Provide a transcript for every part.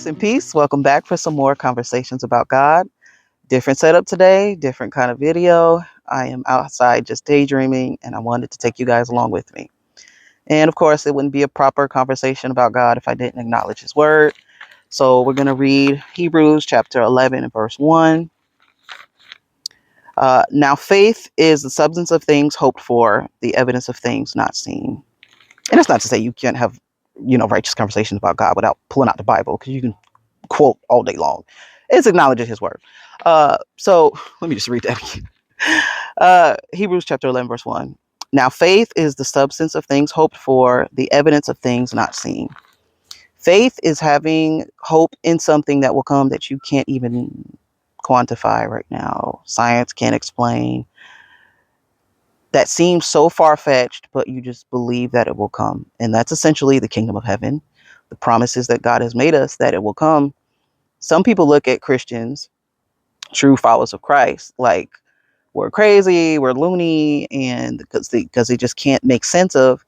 Grace and peace. Welcome back for some more conversations about God. Different setup today, different kind of video. I am outside just daydreaming, and I wanted to take you guys along with me. And of course, it wouldn't be a proper conversation about God if I didn't acknowledge His Word. So we're going to read Hebrews chapter 11 and verse 1. Now, faith is the substance of things hoped for, the evidence of things not seen. And it's not to say you can't have, righteous conversations about God without pulling out the Bible, because you can quote all day long. It's acknowledging His Word. So let me just read that again. Hebrews chapter 11, verse 1. Now, faith is the substance of things hoped for, the evidence of things not seen. Faith is having hope in something that will come that you can't even quantify right now. Science can't explain. That seems so far-fetched, but you just believe that it will come. And that's essentially the kingdom of heaven. The promises that God has made us that it will come. Some people look at Christians, true followers of Christ, like we're crazy, we're loony, and because they just can't make sense of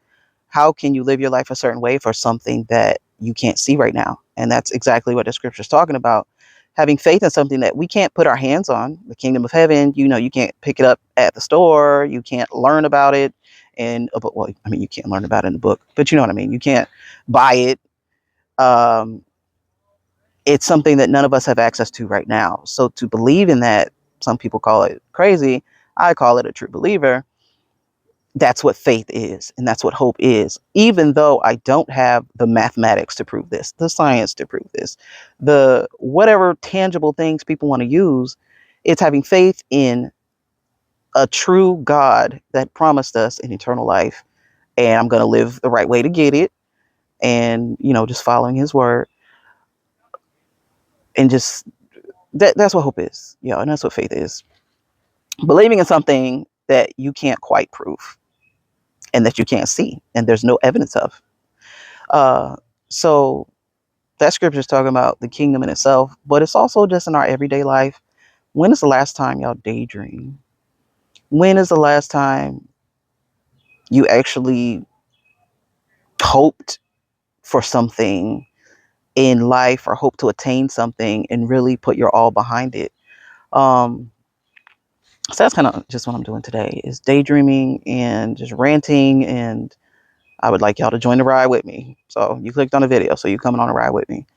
how can you live your life a certain way for something that you can't see right now. And that's exactly what the scripture is talking about. Having faith in something that we can't put our hands on, the kingdom of heaven. You can't pick it up at the store. You can't learn about it in a book. Well, I mean, you can't learn about it in the book, but you know what I mean. You can't buy it. It's something that none of us have access to right now. So to believe in that, some people call it crazy. I call it a true believer. That's what faith is, and that's what hope is. Even though I don't have the mathematics to prove this, the science to prove this, the whatever tangible things people want to use, it's having faith in a true God that promised us an eternal life, and I'm going to live the right way to get it, and just following His word, and just that's what hope is, and that's what faith is. Believing in something that you can't quite prove and that you can't see and there's no evidence of. So that scripture is talking about the kingdom in itself, but it's also just in our everyday life. When is the last time y'all daydream? When is the last time you actually hoped for something in life or hope to attain something and really put your all behind it? So that's kind of just what I'm doing today, is daydreaming and just ranting, and I would like y'all to join the ride with me. So you clicked on the video, so you're coming on a ride with me.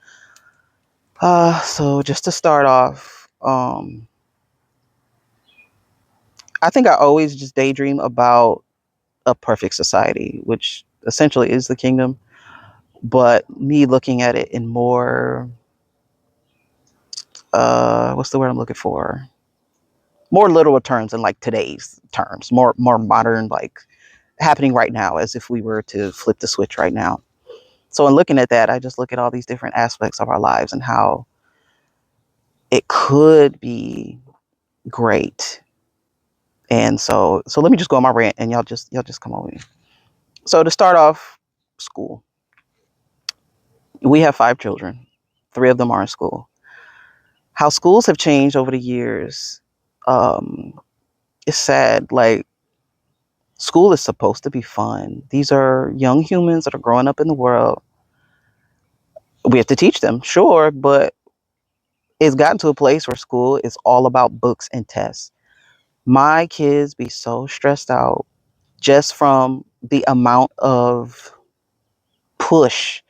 So just to start off, I think I always just daydream about a perfect society, which essentially is the kingdom, but me looking at it in more, what's the word I'm looking for? More literal terms than like today's terms, more modern, like happening right now, as if we were to flip the switch right now. So in looking at that, I just look at all these different aspects of our lives and how it could be great. And so let me just go on my rant, and y'all just come on with me. So to start off, school. We have 5 children. 3 of them are in school. How schools have changed over the years, um, is sad. Like, school is supposed to be fun. These are young humans that are growing up in the world. We have to teach them, sure, but it's gotten to a place where school is all about books and tests. My kids be so stressed out just from the amount of push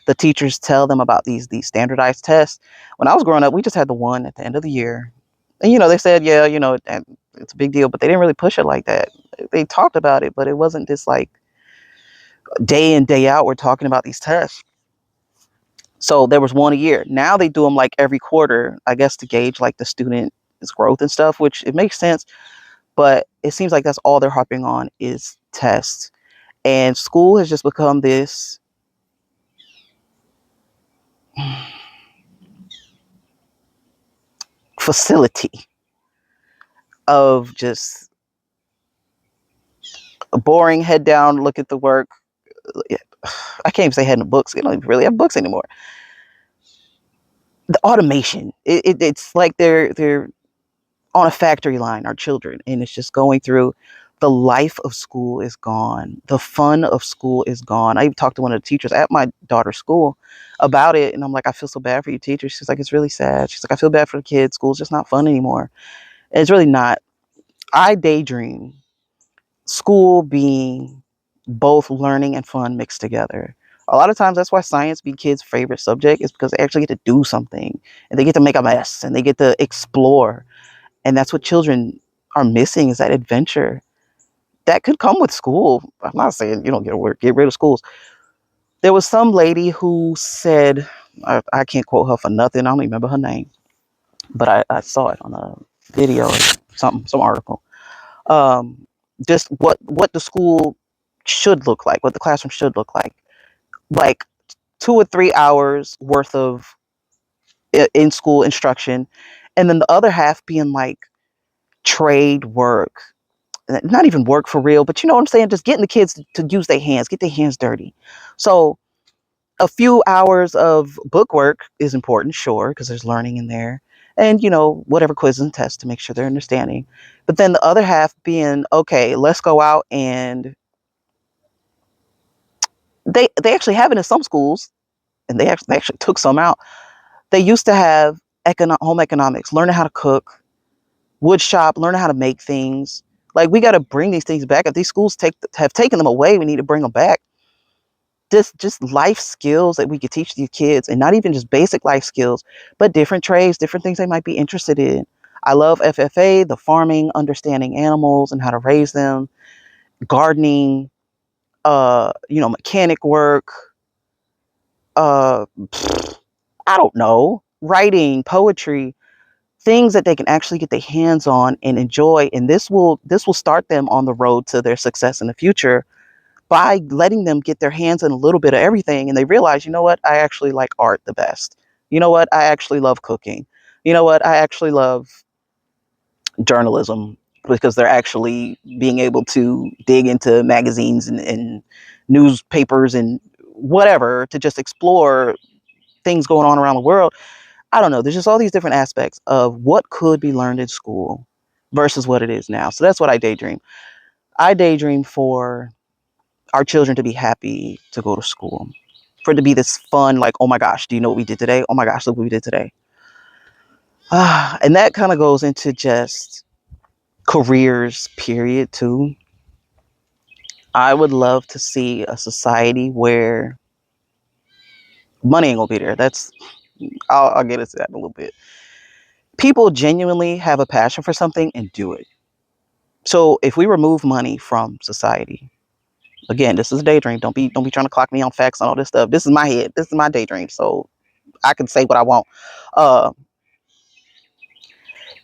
the teachers tell them about these standardized tests. When I was growing up, we just had the one at the end of the year. And they said, yeah, and it's a big deal, but they didn't really push it like that. They talked about it, but it wasn't this like day in, day out, we're talking about these tests. So there was one a year. Now they do them like every quarter, I guess, to gauge like the student's growth and stuff, which it makes sense. But it seems like that's all they're harping on is tests. And school has just become this facility of just a boring head down, look at the work. I can't even say head in the books. They don't even really have books anymore. The automation, it's like they're on a factory line, our children, and it's just going through The life of school is gone. The fun of school is gone. I even talked to one of the teachers at my daughter's school about it. And I'm like, I feel so bad for you teachers. She's like, it's really sad. She's like, I feel bad for the kids. School's just not fun anymore. And it's really not. I daydream school being both learning and fun mixed together. A lot of times that's why science be kids' favorite subject is because they actually get to do something and they get to make a mess and they get to explore. And that's what children are missing is that adventure that could come with school. I'm not saying you don't get rid of schools. There was some lady who said, I can't quote her for nothing. I don't even remember her name, but I saw it on a video or something, some article. Um, just what the school should look like, what the classroom should look like 2 or 3 hours worth of in school instruction, and then the other half being like trade work, not even work for real, but you know what I'm saying? Just getting the kids to use their hands, get their hands dirty. So a few hours of book work is important, sure, because there's learning in there. And, you know, whatever quizzes and tests to make sure they're understanding. But then the other half being, okay, let's go out and they actually have it in some schools, and they actually took some out. They used to have home economics, learning how to cook, wood shop, learning how to make things. Like we got to bring these things back. If these schools have taken them away, we need to bring them back. Just life skills that we could teach these kids, and not even just basic life skills, but different trades, different things they might be interested in. I love FFA, the farming, understanding animals and how to raise them, gardening, mechanic work, uh, I don't know, writing, poetry, things that they can actually get their hands on and enjoy. And this will start them on the road to their success in the future by letting them get their hands on a little bit of everything, and they realize, you know what, I actually like art the best. You know what, I actually love cooking. You know what, I actually love journalism, because they're actually being able to dig into magazines and newspapers and whatever to just explore things going on around the world. I don't know. There's just all these different aspects of what could be learned in school versus what it is now. So that's what I daydream. I daydream for our children to be happy to go to school, for it to be this fun, like, oh my gosh, do you know what we did today? Oh my gosh, look what we did today. And that kind of goes into just careers, period, too. I would love to see a society where money ain't gonna be there. I'll get into that in a little bit. People genuinely have a passion for something and do it. So if we remove money from society, again, this is a daydream. Don't be trying to clock me on facts and all this stuff. This is my head. This is my daydream. So I can say what I want. Uh,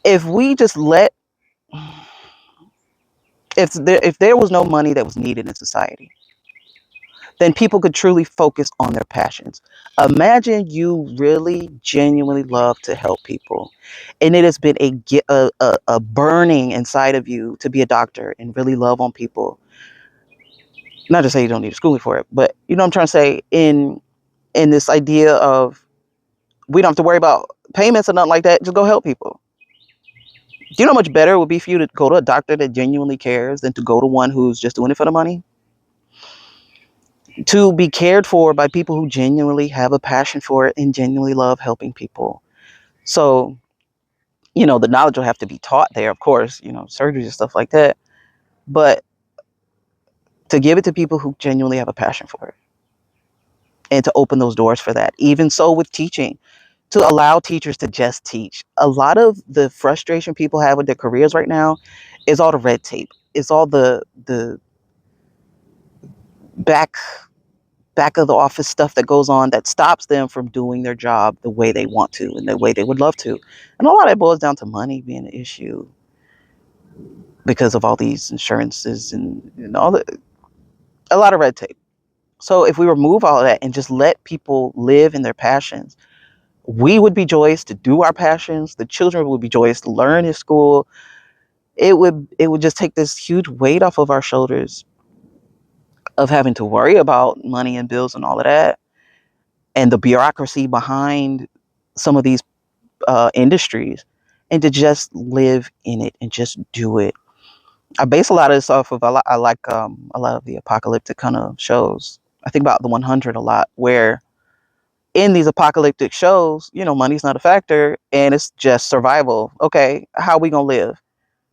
if we just let, if there was no money that was needed in society, then people could truly focus on their passions. Imagine you really genuinely love to help people, and it has been a burning inside of you to be a doctor and really love on people. Not to say you don't need schooling for it, but you know what I'm trying to say, in this idea of we don't have to worry about payments or nothing like that. Just go help people. Do you know how much better it would be for you to go to a doctor that genuinely cares than to go to one who's just doing it for the money? To be cared for by people who genuinely have a passion for it and genuinely love helping people. So, the knowledge will have to be taught there, of course, surgeries and stuff like that. But to give it to people who genuinely have a passion for it and to open those doors for that. Even so with teaching, to allow teachers to just teach. A lot of the frustration people have with their careers right now is all the red tape. It's all the back back of the office stuff that goes on that stops them from doing their job the way they want to and the way they would love to. And a lot of it boils down to money being an issue because of all these insurances and a lot of red tape. So if we remove all of that and just let people live in their passions, we would be joyous to do our passions. The children would be joyous to learn in school. It would just take this huge weight off of our shoulders of having to worry about money and bills and all of that, and the bureaucracy behind some of these industries, and to just live in it and just do it. I base a lot of this off of I like a lot of the apocalyptic kind of shows. I think about the 100 a lot, where in these apocalyptic shows, money's not a factor and it's just survival. Okay, how are we gonna live?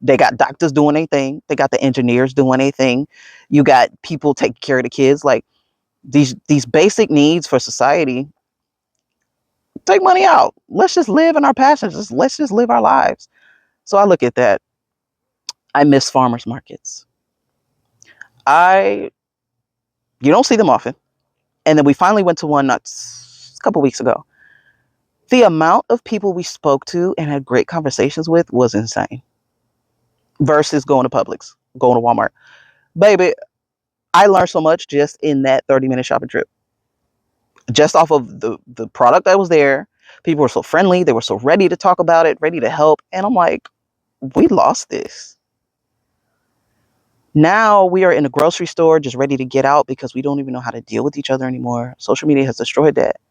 They got doctors doing anything. They got the engineers doing anything. You got people taking care of the kids. Like these basic needs for society. Take money out. Let's just live in our passions. Let's just live our lives. So I look at that. I miss farmers markets. I You don't see them often. And then we finally went to one not a couple weeks ago. The amount of people we spoke to and had great conversations with was insane. Versus going to Publix, going to Walmart. Baby, I learned so much just in that 30-minute shopping trip. Just off of the product that was there. People were so friendly. They were so ready to talk about it, ready to help. And I'm like, we lost this. Now we are in a grocery store just ready to get out because we don't even know how to deal with each other anymore. Social media has destroyed that.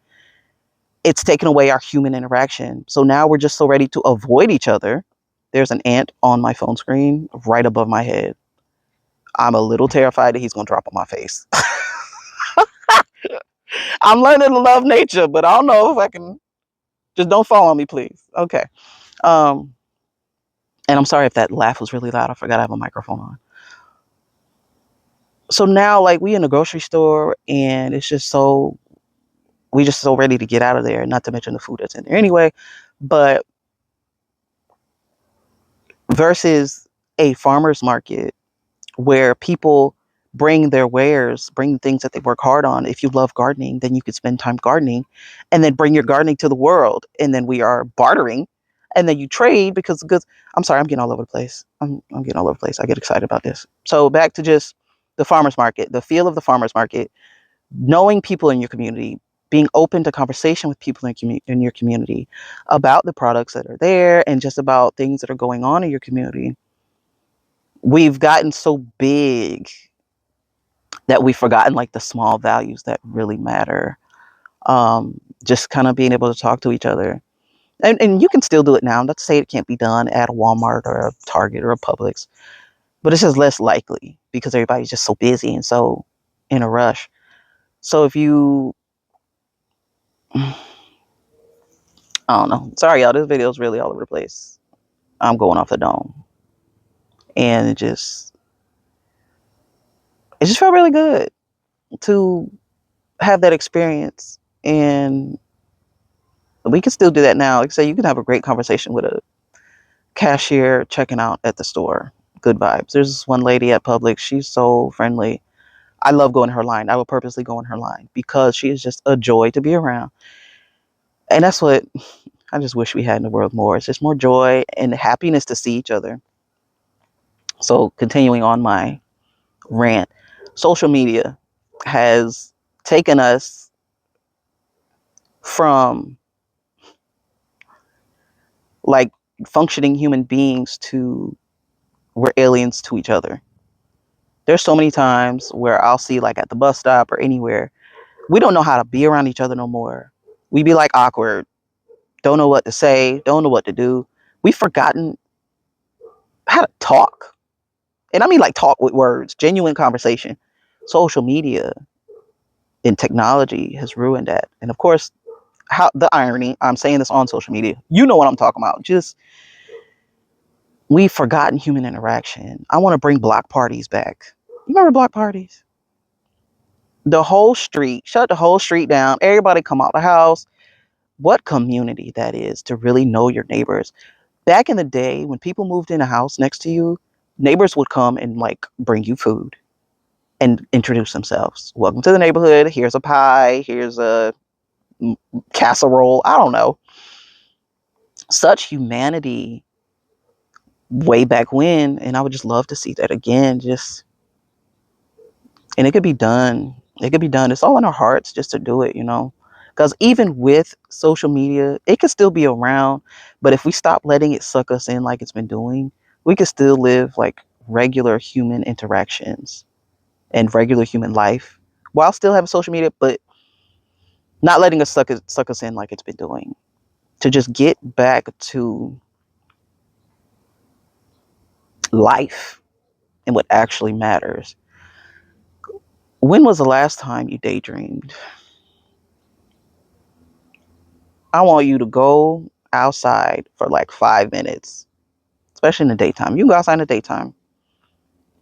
It's taken away our human interaction. So now we're just so ready to avoid each other. There's an ant on my phone screen right above my head. I'm a little terrified that he's going to drop on my face. I'm learning to love nature, but I don't know if I can. Just don't fall on me, please. Okay. Um, and I'm sorry if that laugh was really loud. I forgot I have a microphone on. So now, like, we in the grocery store, and it's just so we just so ready to get out of there. Not to mention the food that's in there anyway. But versus a farmer's market where people bring their wares, bring things that they work hard on. If you love gardening, then you could spend time gardening and then bring your gardening to the world. And then we are bartering and then you trade because I'm sorry, I'm getting all over the place. I'm getting all over the place. I get excited about this. So back to just the farmer's market, the feel of the farmer's market, knowing people in your community, being open to conversation with people in your community about the products that are there and just about things that are going on in your community. We've gotten so big that we've forgotten like the small values that really matter. Just kind of being able to talk to each other. And you can still do it now. Not to say it can't be done at a Walmart or a Target or a Publix, but it's just less likely because everybody's just so busy and so in a rush. So if you, I don't know. Sorry, y'all. This video is really all over the place. I'm going off the dome, and it just felt really good to have that experience. And we can still do that now. Like I say, you can have a great conversation with a cashier checking out at the store. Good vibes. There's this one lady at Publix. She's so friendly. I love going to her line. I would purposely go in her line because she is just a joy to be around. And that's what I just wish we had in the world more. It's just more joy and happiness to see each other. So continuing on my rant, social media has taken us from like functioning human beings to we're aliens to each other. There's so many times where I'll see like at the bus stop or anywhere, we don't know how to be around each other no more. We be like awkward, don't know what to say, don't know what to do. We've forgotten how to talk. And I mean like talk with words, genuine conversation. Social media and technology has ruined that. And of course, how the irony, I'm saying this on social media. You know what I'm talking about. Just we've forgotten human interaction. I want to bring block parties back. You remember block parties? The whole street, shut the whole street down. Everybody come out the house. What community that is to really know your neighbors. Back in the day, when people moved in a house next to you, neighbors would come and like bring you food and introduce themselves. Welcome to the neighborhood. Here's a pie. Here's a casserole. I don't know. Such humanity way back when. And I would just love to see that again. And it could be done. It could be done. It's all in our hearts just to do it, Because even with social media, it could still be around. But if we stop letting it suck us in like it's been doing, we could still live like regular human interactions and regular human life while still having social media, but not letting us suck us in like it's been doing. To just get back to life and what actually matters. When was the last time you daydreamed? I want you to go outside for like 5 minutes, especially in the daytime. You can go outside in the daytime.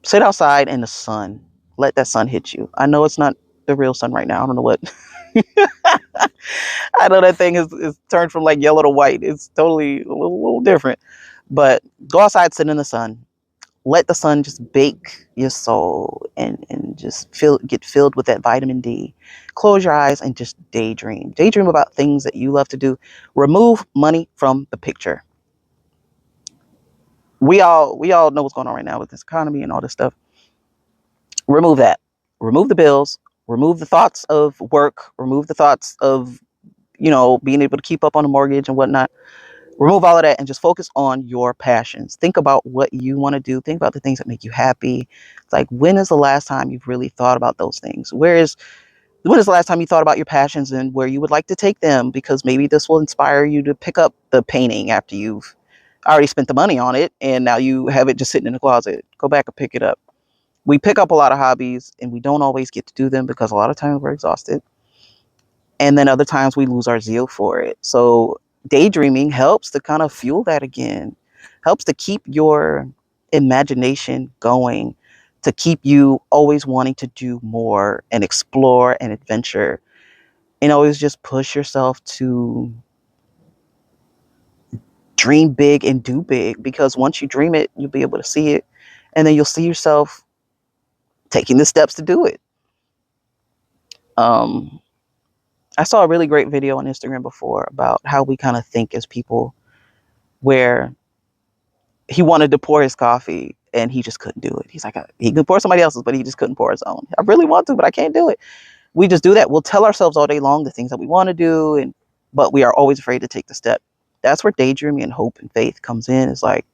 Sit outside in the sun. Let that sun hit you. I know it's not the real sun right now. I don't know what. I know that thing is turned from like yellow to white. It's totally a little different. But go outside, sit in the sun. Let the sun just bake your soul and just get filled with that vitamin D. Close your eyes and just daydream. Daydream about things that you love to do. Remove money from the picture. We all know what's going on right now with this economy and all this stuff. Remove that. Remove the bills. Remove the thoughts of work. Remove the thoughts of being able to keep up on a mortgage and whatnot. Remove all of that and just focus on your passions. Think about what you want to do. Think about the things that make you happy. It's like, when is the last time you've really thought about those things? When is the last time you thought about your passions and where you would like to take them? Because maybe this will inspire you to pick up the painting after you've already spent the money on it and now you have it just sitting in the closet. Go back and pick it up. We pick up a lot of hobbies and we don't always get to do them because a lot of times we're exhausted. And then other times we lose our zeal for it. So daydreaming helps to kind of fuel that again, helps to keep your imagination going, to keep you always wanting to do more and explore and adventure, and always just push yourself to dream big and do big, because once you dream it, you'll be able to see it, and then you'll see yourself taking the steps to do it. Um, I saw a really great video on Instagram before about how we kind of think as people, where he wanted to pour his coffee and he just couldn't do it. He's like, he could pour somebody else's, but he just couldn't pour his own. I really want to, but I can't do it. We just do that. We'll tell ourselves all day long the things that we want to do, but we are always afraid to take the step. That's where daydreaming and hope and faith comes in. It's like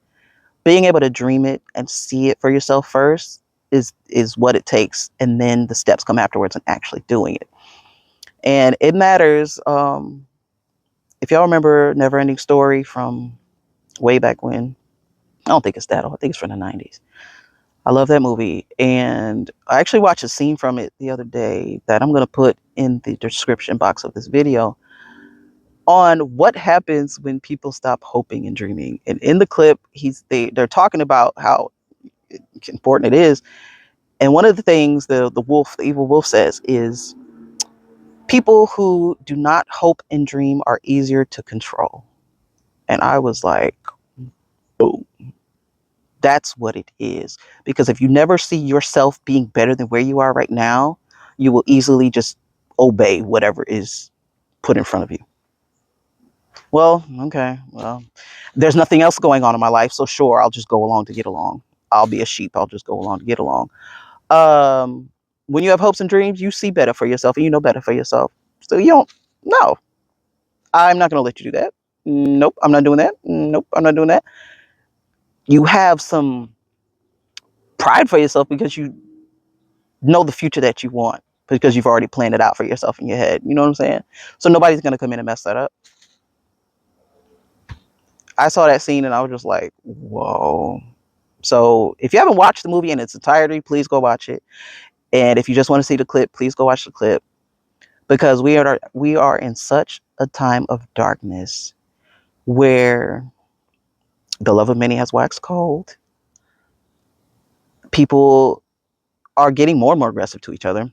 being able to dream it and see it for yourself first is what it takes, and then the steps come afterwards and actually doing it. And it matters. If y'all remember Neverending Story from way back when, I don't think it's that old. I think it's from the 90s. I love that movie. And I actually watched a scene from it the other day that I'm going to put in the description box of this video, on what happens when people stop hoping and dreaming. And in the clip, they're talking about how important it is. And one of the things the evil wolf says is, people who do not hope and dream are easier to control. And I was like, boom. That's what it is. Because if you never see yourself being better than where you are right now, you will easily just obey whatever is put in front of you. Well, okay. Well, there's nothing else going on in my life, so sure, I'll just go along to get along. I'll be a sheep. I'll just go along to get along. When you have hopes and dreams, you see better for yourself and you know better for yourself. So you don't, no, I'm not going to let you do that. Nope, I'm not doing that. Nope, I'm not doing that. You have some pride for yourself because you know the future that you want, because you've already planned it out for yourself in your head. You know what I'm saying? So nobody's going to come in and mess that up. I saw that scene and I was just like, whoa. So if you haven't watched the movie in its entirety, please go watch it. And if you just want to see the clip, please go watch the clip, because we are in such a time of darkness where the love of many has waxed cold. People are getting more and more aggressive to each other.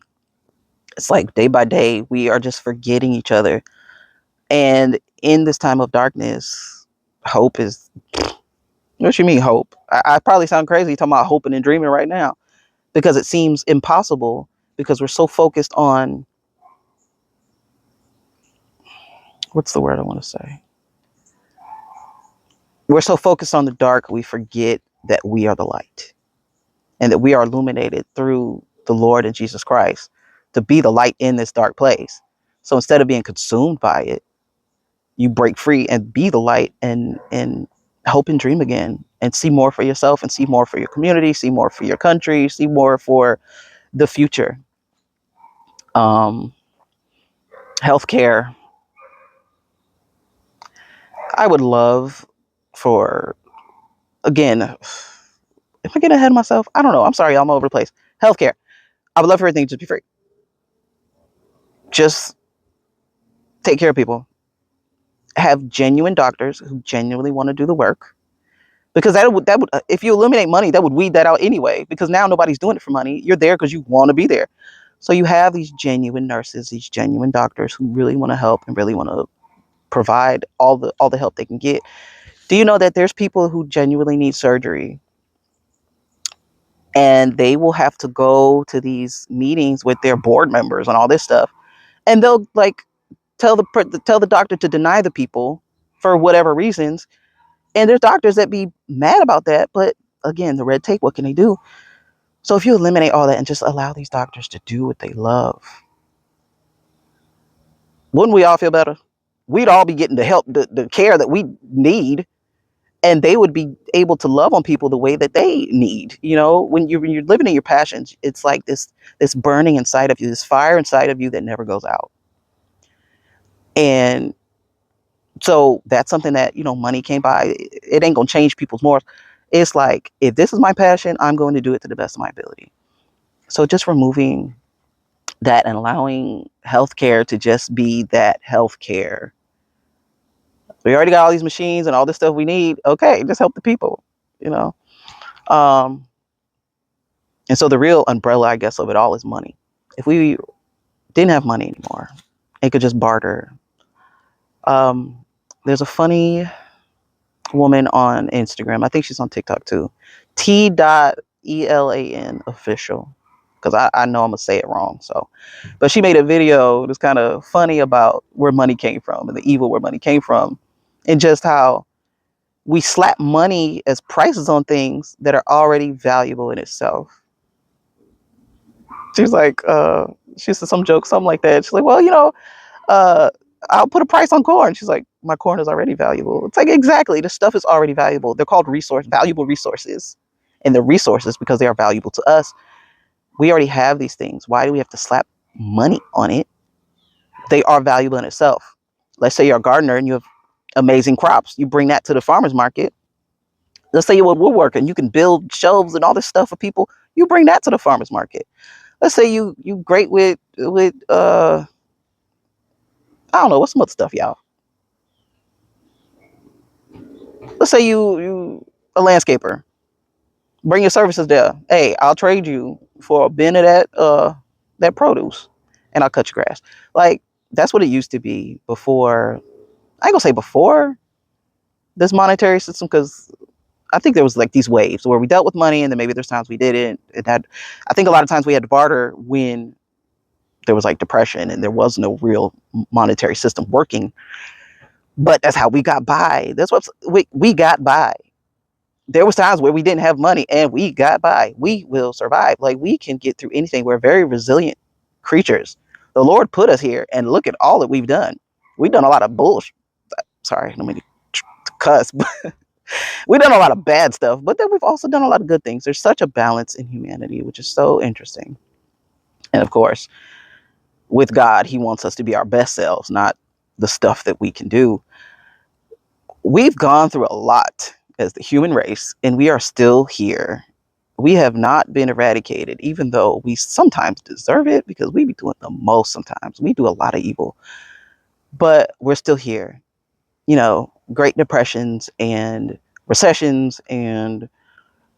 It's like day by day, we are just forgetting each other. And in this time of darkness, hope is, what you mean hope? I probably sound crazy talking about hoping and dreaming right now, because it seems impossible, because we're so focused on, what's the word I want to say? We're so focused on the dark, we forget that we are the light and that we are illuminated through the Lord and Jesus Christ to be the light in this dark place. So instead of being consumed by it, you break free and be the light, and hope and dream again, and see more for yourself and see more for your community, see more for your country, see more for the future. Um, Healthcare. I would love for, again, Am I getting ahead of myself? I don't know. I'm sorry, I'm all over the place. Healthcare. I would love for everything to just be free. Just take care of people. Have genuine doctors who genuinely want to do the work. Because that would if you eliminate money, that would weed that out anyway. Because now nobody's doing it for money. You're there because you want to be there. So you have these genuine nurses, these genuine doctors who really want to help and really want to provide all the help they can get. Do you know that there's people who genuinely need surgery and they will have to go to these meetings with their board members and all this stuff, and they'll like tell the doctor to deny the people for whatever reasons, and there's doctors that be mad about that, but again, the red tape, what can they do? So if you eliminate all that and just allow these doctors to do what they love, wouldn't we all feel better? We'd all be getting the help, the care that we need, and they would be able to love on people the way that they need. When you're living in your passions, it's like this burning inside of you, this fire inside of you that never goes out. And so that's something that money can't buy. It ain't gonna change people's morals. It's like, if this is my passion, I'm going to do it to the best of my ability. So just removing that and allowing healthcare to just be that healthcare. We already got all these machines and all this stuff we need. Okay, just help the people, you know. Um, and so the real umbrella, I guess, of it all is money. If we didn't have money anymore, it could just barter. There's a funny woman on Instagram. I think she's on TikTok too. T.elan official. Because I know I'm gonna say it wrong. So, but she made a video that's kind of funny about where money came from and the evil where money came from, and just how we slap money as prices on things that are already valuable in itself. She's like, she said some joke, something like that. She's like, well, uh, I'll put a price on corn. She's like, my corn is already valuable. It's like, exactly. The stuff is already valuable. They're called valuable resources. And they're resources because they are valuable to us. We already have these things. Why do we have to slap money on it? They are valuable in itself. Let's say you're a gardener and you have amazing crops. You bring that to the farmer's market. Let's say you're a woodworker and you can build shelves and all this stuff for people. You bring that to the farmer's market. Let's say you great with I don't know, what's some other stuff, y'all. Let's say you a landscaper. Bring your services there. Hey, I'll trade you for a bin of that produce, and I'll cut your grass. Like, that's what it used to be before. I ain't gonna say before this monetary system, because I think there was like these waves where we dealt with money, and then maybe there's times we didn't. I think a lot of times we had to barter when there was like depression and there was no real monetary system working. But that's how we got by. That's what we got by. There was times where we didn't have money and we got by. We will survive. Like, we can get through anything. We're very resilient creatures. The Lord put us here, and look at all that we've done. We've done a lot of bullshit. Sorry, let me cuss. We've done a lot of bad stuff, but then we've also done a lot of good things. There's such a balance in humanity, which is so interesting. And of course, with God, He wants us to be our best selves, not the stuff that we can do. We've gone through a lot as the human race, and we are still here. We have not been eradicated, even though we sometimes deserve it, because we be doing the most sometimes. We do a lot of evil, but we're still here. Great depressions and recessions and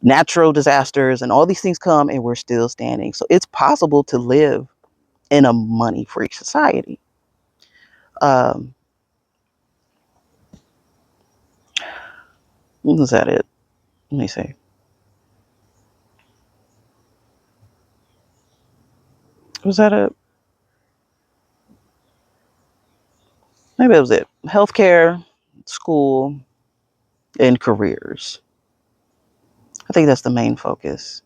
natural disasters and all these things come, and we're still standing. So it's possible to live in a money-free society. Um, was that it? Let me see. Was that it? Maybe that was it. Healthcare, school, and careers. I think that's the main focus.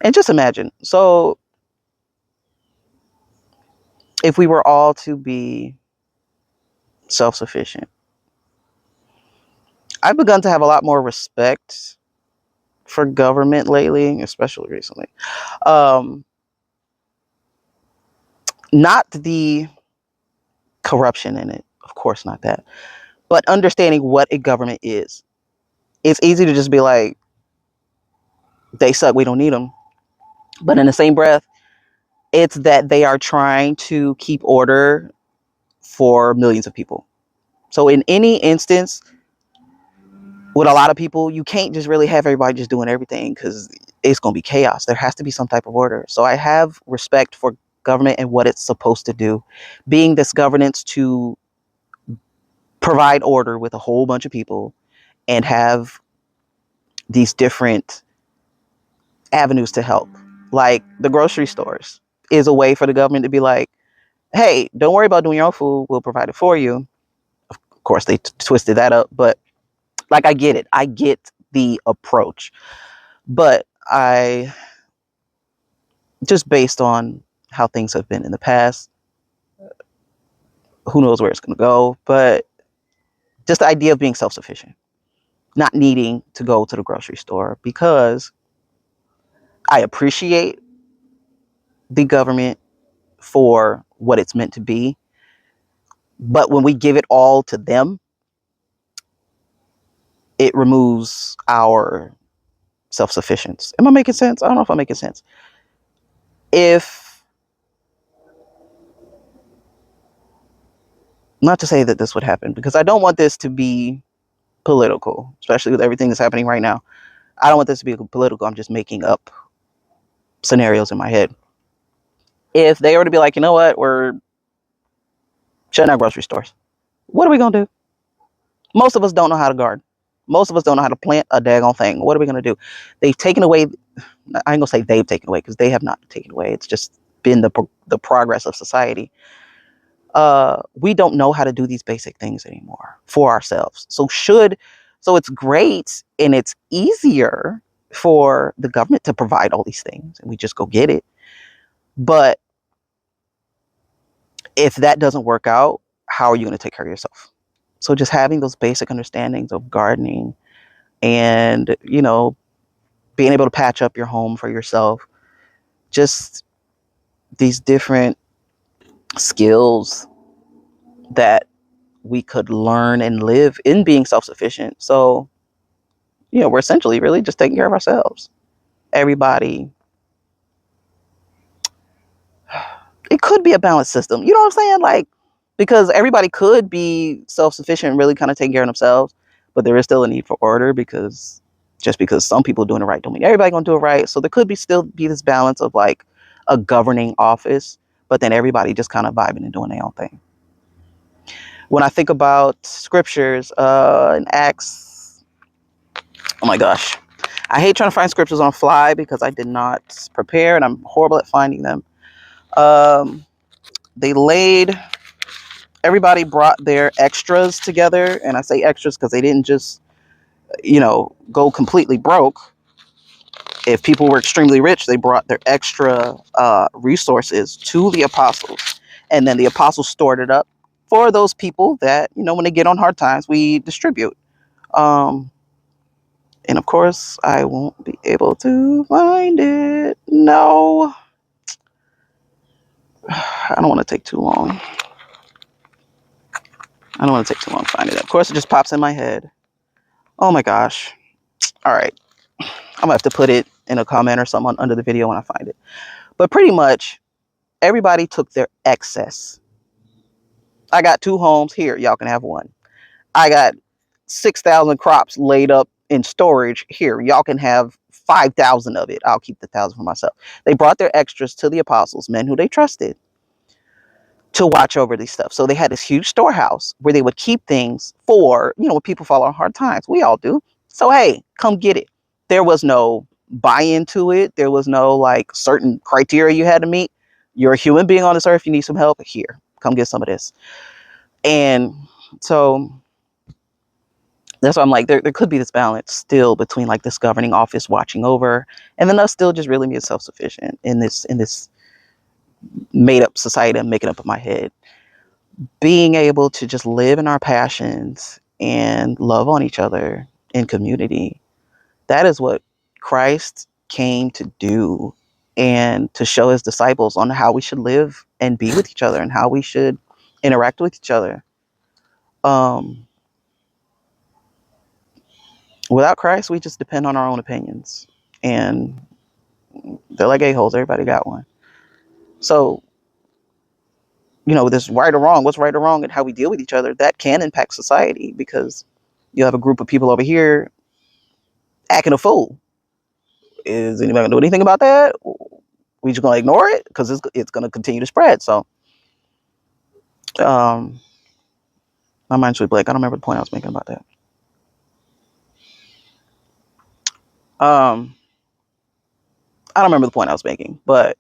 And just imagine, so if we were all to be self-sufficient, I've begun to have a lot more respect for government lately, especially recently. Um, Not the corruption in it, of course, not that, but understanding what a government is. It's easy to just be like, They suck. We don't need them. But in the same breath, it's that they are trying to keep order for millions of people. So in any instance, with a lot of people, you can't just really have everybody just doing everything because it's going to be chaos. There has to be some type of order. So I have respect for government and what it's supposed to do, being this governance to provide order with a whole bunch of people and have these different avenues to help. Like the grocery stores is a way for the government to be like, hey, don't worry about doing your own food. We'll provide it for you. Of course, they twisted that up, but like, I get it. I get the approach. But I, just based on how things have been in the past, who knows where it's going to go. But just the idea of being self sufficient, not needing to go to the grocery store, because I appreciate the government for what it's meant to be. But when we give it all to them, it removes our self sufficiency. Am I making sense? I don't know if I'm making sense. If, not to say that this would happen, because I don't want this to be political, especially with everything that's happening right now. I don't want this to be political. I'm just making up scenarios in my head. If they were to be like, you know what, we're shutting down grocery stores, what are we going to do? Most of us don't know how to garden. Most of us don't know how to plant a daggone thing. What are we going to do? They've taken away, I ain't going to say they've taken away because they have not taken away. It's just been the progress of society. We don't know how to do these basic things anymore for ourselves. So it's great and it's easier for the government to provide all these things and we just go get it. But if that doesn't work out, how are you going to take care of yourself? So just having those basic understandings of gardening and, being able to patch up your home for yourself, just these different skills that we could learn and live in being self-sufficient. So, we're essentially really just taking care of ourselves. Everybody, it could be a balanced system. You know what I'm saying? Like, because everybody could be self-sufficient and really kind of taking care of themselves, but there is still a need for order because just because some people are doing it right don't mean everybody gonna do it right. So there could be still be this balance of like a governing office, but then everybody just kind of vibing and doing their own thing. When I think about scriptures, in Acts, oh my gosh, I hate trying to find scriptures on the fly because I did not prepare and I'm horrible at finding them. Um, they laid, everybody brought their extras together, and I say extras because they didn't just, go completely broke. If people were extremely rich, they brought their extra resources to the apostles, and then the apostles stored it up for those people that, when they get on hard times, we distribute. Um, and of course, I won't be able to find it. No, I don't want to take too long. I don't want to take too long to find it. Of course, it just pops in my head. Oh my gosh. All right. I'm gonna have to put it in a comment or something under the video when I find it. But pretty much everybody took their excess. I got 2 homes here. Y'all can have one. I got 6,000 crops laid up in storage here. Y'all can have 5,000 of it. I'll keep the 1,000 for myself. They brought their extras to the apostles, men who they trusted, to watch over these stuff. So they had this huge storehouse where they would keep things for, when people fall on hard times. We all do. So, hey, come get it. There was no buy into it. There was no like certain criteria you had to meet. You're a human being on this earth. You need some help. Here, come get some of this. And so that's why I'm like, there could be this balance still between like this governing office watching over and then us still just really being self-sufficient in this made up society I'm making up in my head. Being able to just live in our passions and love on each other in community. That is what Christ came to do and to show his disciples on how we should live and be with each other and how we should interact with each other. Um, Without Christ, we just depend on our own opinions. And they're like a-holes. Everybody got one. So, this right or wrong, what's right or wrong and how we deal with each other, that can impact society, because you have a group of people over here acting a fool. Is anybody going to do anything about that? We just going to ignore it because it's going to continue to spread. So, um, my mind's really blank. I don't remember the point I was making about that. I don't remember the point I was making, but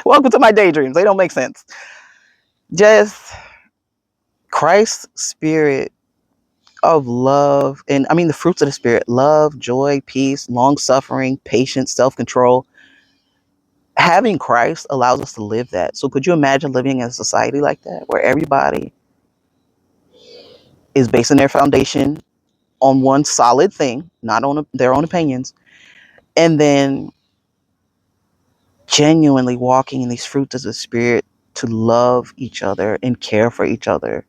welcome to my daydreams. They don't make sense. Just Christ's spirit of love, and I mean the fruits of the spirit: love, joy, peace, long suffering, patience, self-control. Having Christ allows us to live that. So could you imagine living in a society like that, where everybody is basing their foundation on one solid thing, not on their own opinions, and then genuinely walking in these fruits of the spirit to love each other and care for each other?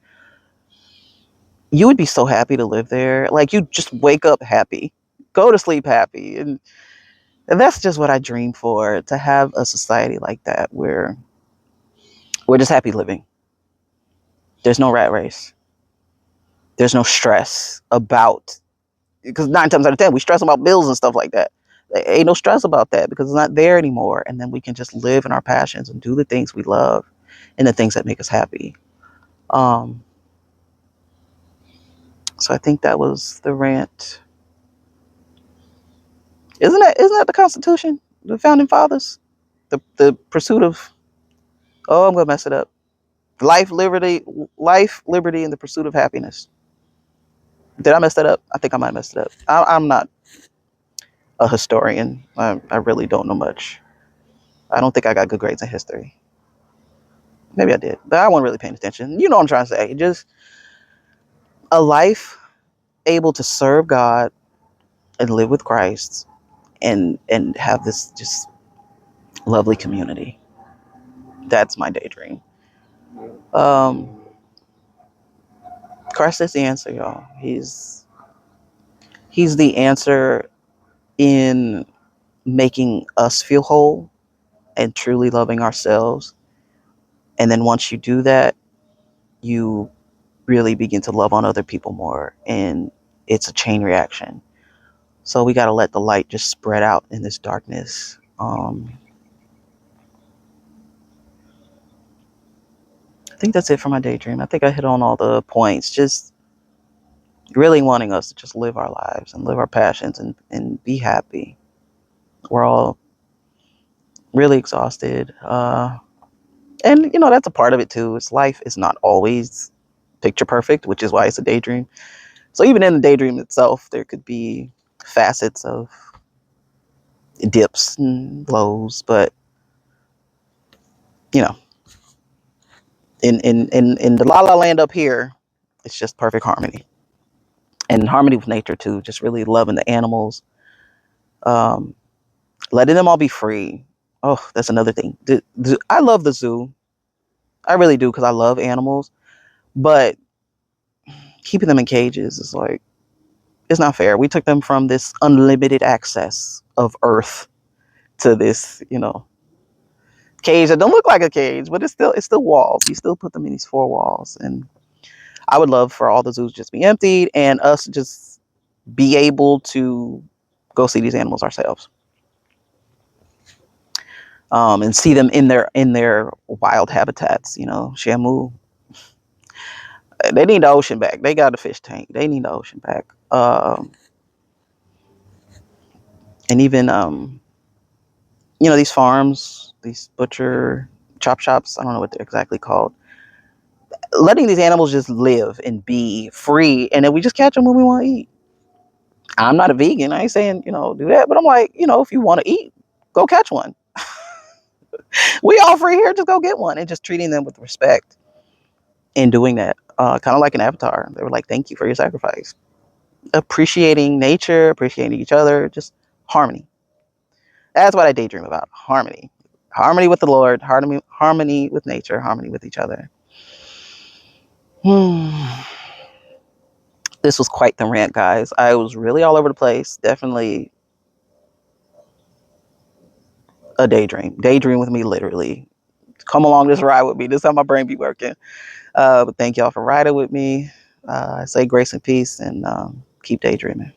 You would be so happy to live there. Like, you just wake up happy, go to sleep happy. And that's just what I dream for, to have a society like that where we're just happy living. There's no rat race. There's no stress about, because 9 times out of 10, we stress about bills and stuff like that. There ain't no stress about that because it's not there anymore. And then we can just live in our passions and do the things we love and the things that make us happy. Um, so I think that was the rant. Isn't that the Constitution? The founding fathers? The pursuit of, oh, I'm gonna mess it up. Life, liberty, and the pursuit of happiness. Did I mess that up? I think I might have messed it up. I'm not a historian. I really don't know much. I don't think I got good grades in history. Maybe I did, but I wasn't really paying attention. You know what I'm trying to say. Just a life able to serve God and live with Christ, and have this just lovely community. That's my daydream. Um, Christ is the answer, y'all. He's the answer in making us feel whole and truly loving ourselves. And then once you do that, you really begin to love on other people more. And it's a chain reaction. So we got to let the light just spread out in this darkness. I think that's it for my daydream. I think I hit on all the points. Just really wanting us to just live our lives and live our passions, and be happy. We're all really exhausted. And, that's a part of it too. It's life is not always picture perfect, which is why it's a daydream. So even in the daydream itself, there could be facets of dips and lows, but you know, in the la la land up here, it's just perfect harmony, and harmony with nature too. Just really loving the animals, um, letting them all be free. Oh, that's another thing. I love the zoo. I really do, because I love animals, but keeping them in cages is like, it's not fair. We took them from this unlimited access of Earth to this, cage that don't look like a cage, but it's still walls. You still put them in these four walls. And I would love for all the zoos just be emptied and us just be able to go see these animals ourselves, and see them in their wild habitats. Shamu, they need the ocean back. They got a fish tank. They need the ocean back. And even these farms, these butcher chop shops. I don't know what they're exactly called. Letting these animals just live and be free, and then we just catch them when we want to eat. I'm not a vegan. I ain't saying, do that, but I'm like, if you want to eat, go catch one. We all free here. Just go get one, and just treating them with respect in doing that. Kind of like an Avatar. They were like, thank you for your sacrifice. Appreciating nature, appreciating each other, just harmony. That's what I daydream about. Harmony. Harmony with the Lord, harmony with nature, harmony with each other. This was quite the rant, guys. I was really all over the place. Definitely a daydream. Daydream with me, literally. Come along this ride with me. This is how my brain be working. But thank y'all for riding with me. I say grace and peace, and keep daydreaming.